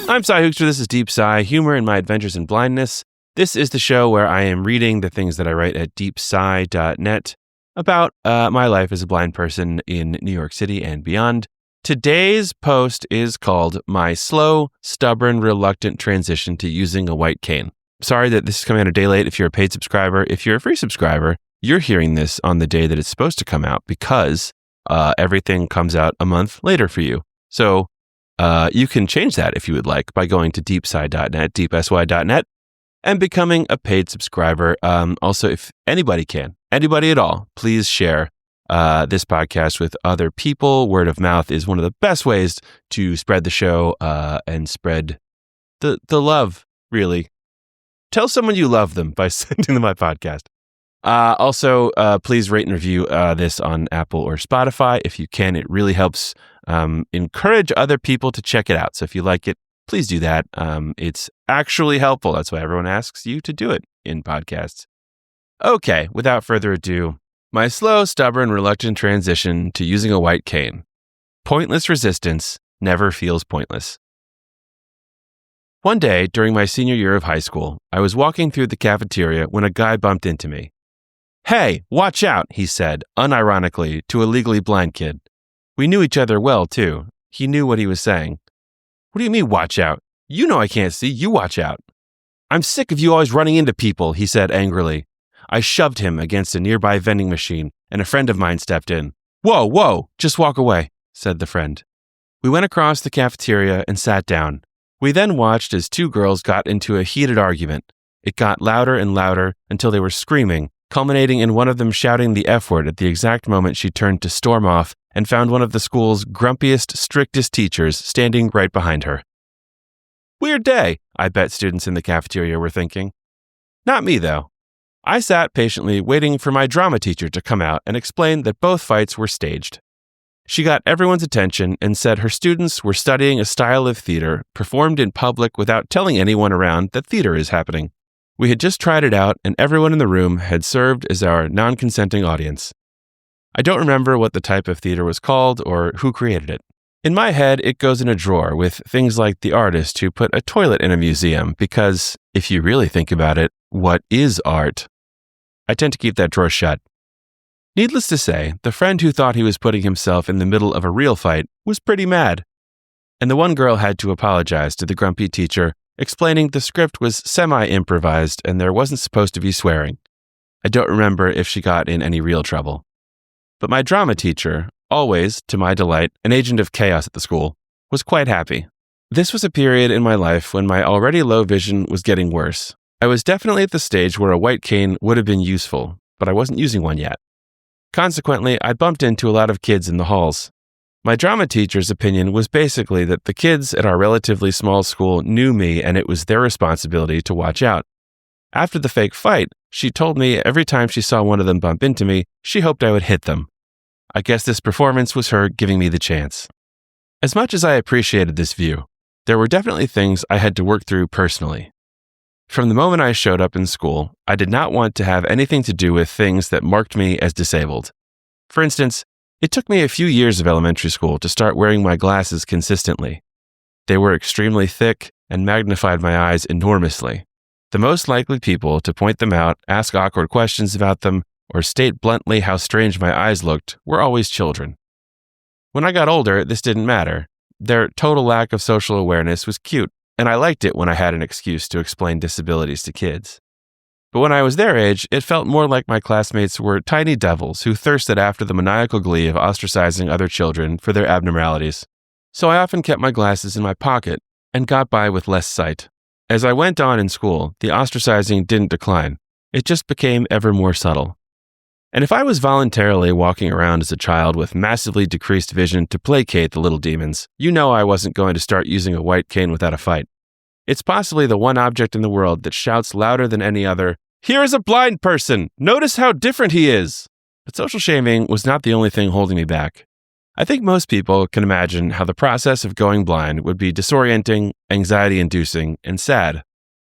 I'm Cy Hookster. This is Deep Sigh, humor in my adventures in blindness. This is the show where I am reading the things that I write at deepsigh.net about my life as a blind person in New York City and beyond. Today's post is called My Slow, Stubborn, Reluctant Transition to Using a White Cane. Sorry that this is coming out a day late if you're a paid subscriber. If you're a free subscriber, you're hearing this on the day that it's supposed to come out because everything comes out a month later for you. So you can change that if you would like by going to deepsigh.net, deepsy.net, and becoming a paid subscriber. Also, if anybody at all, please share this podcast with other people. Word of mouth is one of the best ways to spread the show and spread the love, really. Tell someone you love them by sending them my podcast. Also, please rate and review this on Apple or Spotify. If you can, it really helps encourage other people to check it out. So if you like it, please do that. It's actually helpful. That's why everyone asks you to do it in podcasts. Okay, without further ado, my slow, stubborn, reluctant transition to using a white cane. Pointless resistance never feels pointless. One day, during my senior year of high school, I was walking through the cafeteria when a guy bumped into me. "Hey, watch out," he said, unironically, to a legally blind kid. We knew each other well, too. He knew what he was saying. "What do you mean, watch out? You know I can't see. You watch out." "I'm sick of you always running into people," he said angrily. I shoved him against a nearby vending machine, and a friend of mine stepped in. Whoa, just walk away," said the friend. We went across the cafeteria and sat down. We then watched as two girls got into a heated argument. It got louder and louder until they were screaming, culminating in one of them shouting the F word at the exact moment she turned to storm off and found one of the school's grumpiest, strictest teachers standing right behind her. Weird day, I bet students in the cafeteria were thinking. Not me, though. I sat patiently waiting for my drama teacher to come out and explain that both fights were staged. She got everyone's attention and said her students were studying a style of theater performed in public without telling anyone around that theater is happening. We had just tried it out, and everyone in the room had served as our non-consenting audience. I don't remember what the type of theater was called or who created it. In my head, it goes in a drawer with things like the artist who put a toilet in a museum because, if you really think about it, what is art? I tend to keep that drawer shut. Needless to say, the friend who thought he was putting himself in the middle of a real fight was pretty mad. And the one girl had to apologize to the grumpy teacher, explaining the script was semi-improvised and there wasn't supposed to be swearing. I don't remember if she got in any real trouble. But my drama teacher, always, to my delight, an agent of chaos at the school, was quite happy. This was a period in my life when my already low vision was getting worse. I was definitely at the stage where a white cane would have been useful, but I wasn't using one yet. Consequently, I bumped into a lot of kids in the halls. My drama teacher's opinion was basically that the kids at our relatively small school knew me and it was their responsibility to watch out. After the fake fight, she told me every time she saw one of them bump into me, she hoped I would hit them. I guess this performance was her giving me the chance. As much as I appreciated this view, there were definitely things I had to work through personally. From the moment I showed up in school, I did not want to have anything to do with things that marked me as disabled. For instance, it took me a few years of elementary school to start wearing my glasses consistently. They were extremely thick and magnified my eyes enormously. The most likely people to point them out, ask awkward questions about them, or state bluntly how strange my eyes looked were always children. When I got older, this didn't matter. Their total lack of social awareness was cute, and I liked it when I had an excuse to explain disabilities to kids. But when I was their age, it felt more like my classmates were tiny devils who thirsted after the maniacal glee of ostracizing other children for their abnormalities. So I often kept my glasses in my pocket and got by with less sight. As I went on in school, the ostracizing didn't decline. It just became ever more subtle. And if I was voluntarily walking around as a child with massively decreased vision to placate the little demons, you know I wasn't going to start using a white cane without a fight. It's possibly the one object in the world that shouts louder than any other, "Here is a blind person! Notice how different he is!" But social shaming was not the only thing holding me back. I think most people can imagine how the process of going blind would be disorienting, anxiety-inducing, and sad.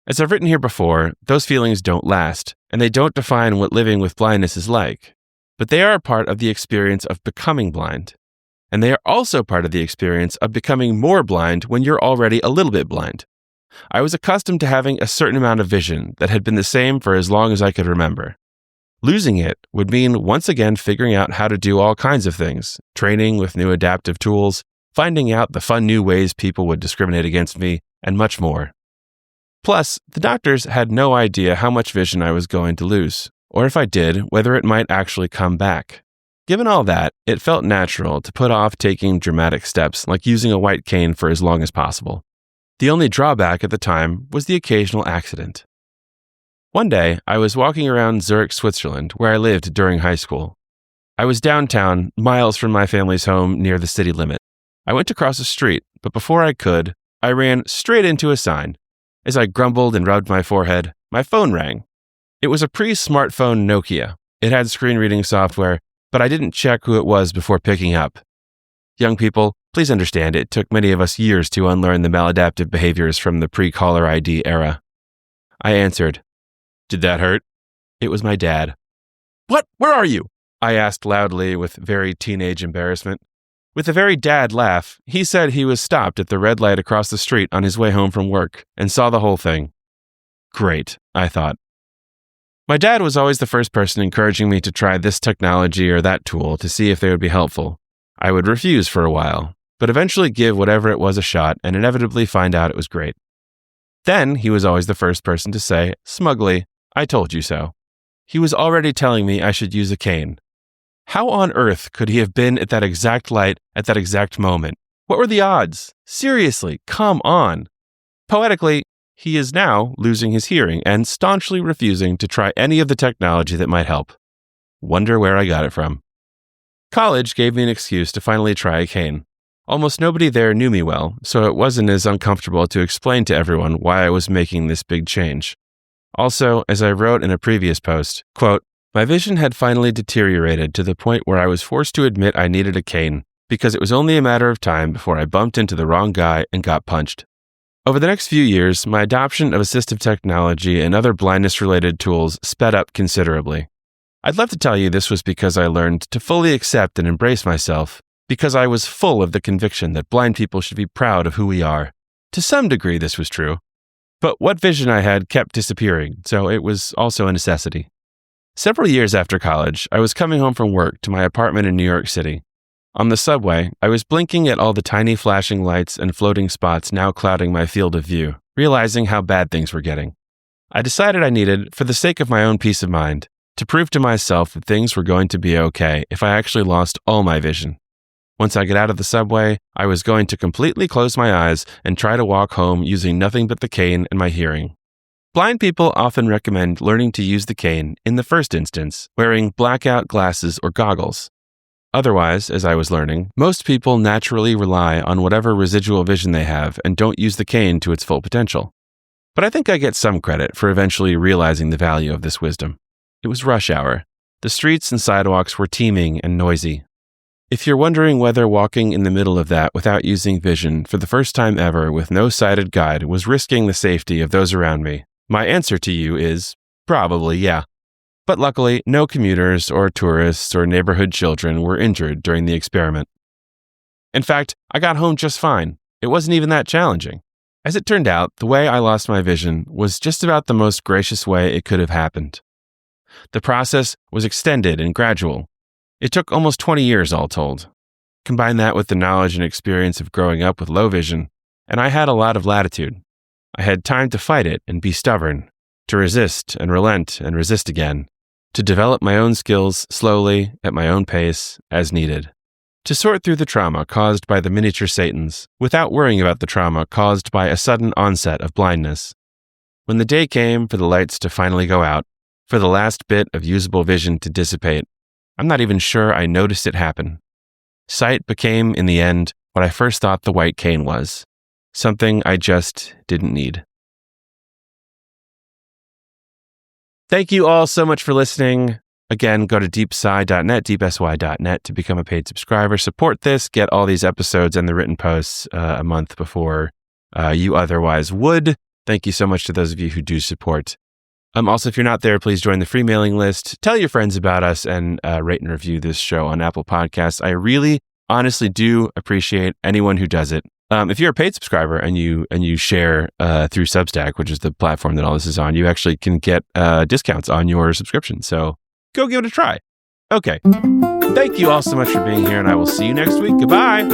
As I've written here before, those feelings don't last, and they don't define what living with blindness is like. But they are a part of the experience of becoming blind. and they are also part of the experience of becoming more blind when you're already a little bit blind. I was accustomed to having a certain amount of vision that had been the same for as long as I could remember. Losing it would mean once again figuring out how to do all kinds of things, training with new adaptive tools, finding out the fun new ways people would discriminate against me, and much more. Plus, the doctors had no idea how much vision I was going to lose, or if I did, whether it might actually come back. Given all that, it felt natural to put off taking dramatic steps like using a white cane for as long as possible. The only drawback at the time was the occasional accident. One day, I was walking around Zurich, Switzerland, where I lived during high school. I was downtown, miles from my family's home near the city limit. I went to cross a street, but before I could, I ran straight into a sign. As I grumbled and rubbed my forehead, my phone rang. It was a pre-smartphone Nokia. It had screen reading software, but I didn't check who it was before picking up. Young people, please understand it took many of us years to unlearn the maladaptive behaviors from the pre-caller ID era. I answered. Did that hurt? It was my dad. What? Where are you? I asked loudly with very teenage embarrassment. With a very dad laugh, he said he was stopped at the red light across the street on his way home from work and saw the whole thing. Great, I thought. My dad was always the first person encouraging me to try this technology or that tool to see if they would be helpful. I would refuse for a while, but eventually give whatever it was a shot and inevitably find out it was great. Then he was always the first person to say, smugly, I told you so. He was already telling me I should use a cane. How on earth could he have been at that exact light at that exact moment? What were the odds? Seriously, come on. Poetically, he is now losing his hearing and staunchly refusing to try any of the technology that might help. Wonder where I got it from. College gave me an excuse to finally try a cane. Almost nobody there knew me well, so it wasn't as uncomfortable to explain to everyone why I was making this big change. Also, as I wrote in a previous post, quote, my vision had finally deteriorated to the point where I was forced to admit I needed a cane because it was only a matter of time before I bumped into the wrong guy and got punched. Over the next few years, my adoption of assistive technology and other blindness-related tools sped up considerably. I'd love to tell you this was because I learned to fully accept and embrace myself, because I was full of the conviction that blind people should be proud of who we are. To some degree, this was true. But what vision I had kept disappearing, so it was also a necessity. Several years after college, I was coming home from work to my apartment in New York City. On the subway, I was blinking at all the tiny flashing lights and floating spots now clouding my field of view, realizing how bad things were getting. I decided I needed, for the sake of my own peace of mind, to prove to myself that things were going to be okay if I actually lost all my vision. Once I get out of the subway, I was going to completely close my eyes and try to walk home using nothing but the cane and my hearing. Blind people often recommend learning to use the cane in the first instance, wearing blackout glasses or goggles. Otherwise, as I was learning, most people naturally rely on whatever residual vision they have and don't use the cane to its full potential. But I think I get some credit for eventually realizing the value of this wisdom. It was rush hour. The streets and sidewalks were teeming and noisy. If you're wondering whether walking in the middle of that without using vision for the first time ever with no sighted guide was risking the safety of those around me, my answer to you is probably yeah. But luckily, no commuters or tourists or neighborhood children were injured during the experiment. In fact, I got home just fine. It wasn't even that challenging. As it turned out, the way I lost my vision was just about the most gracious way it could have happened. The process was extended and gradual. It took almost 20 years all told. Combine that with the knowledge and experience of growing up with low vision, and I had a lot of latitude. I had time to fight it and be stubborn, to resist and relent and resist again, to develop my own skills slowly, at my own pace, as needed, to sort through the trauma caused by the miniature Satans without worrying about the trauma caused by a sudden onset of blindness. When the day came for the lights to finally go out, for the last bit of usable vision to dissipate, I'm not even sure I noticed it happen. Sight became, in the end, what I first thought the white cane was, something I just didn't need. Thank you all so much for listening. Again, go to deepsy.net, deepsy.net to become a paid subscriber. Support this, get all these episodes and the written posts a month before you otherwise would. Thank you so much to those of you who do support. Also, if you're not there, please join the free mailing list. Tell your friends about us and rate and review this show on Apple Podcasts. I really, honestly do appreciate anyone who does it. If you're a paid subscriber and you share through Substack, which is the platform that all this is on, you actually can get discounts on your subscription. So go give it a try. Okay. Thank you all so much for being here, and I will see you next week. Goodbye.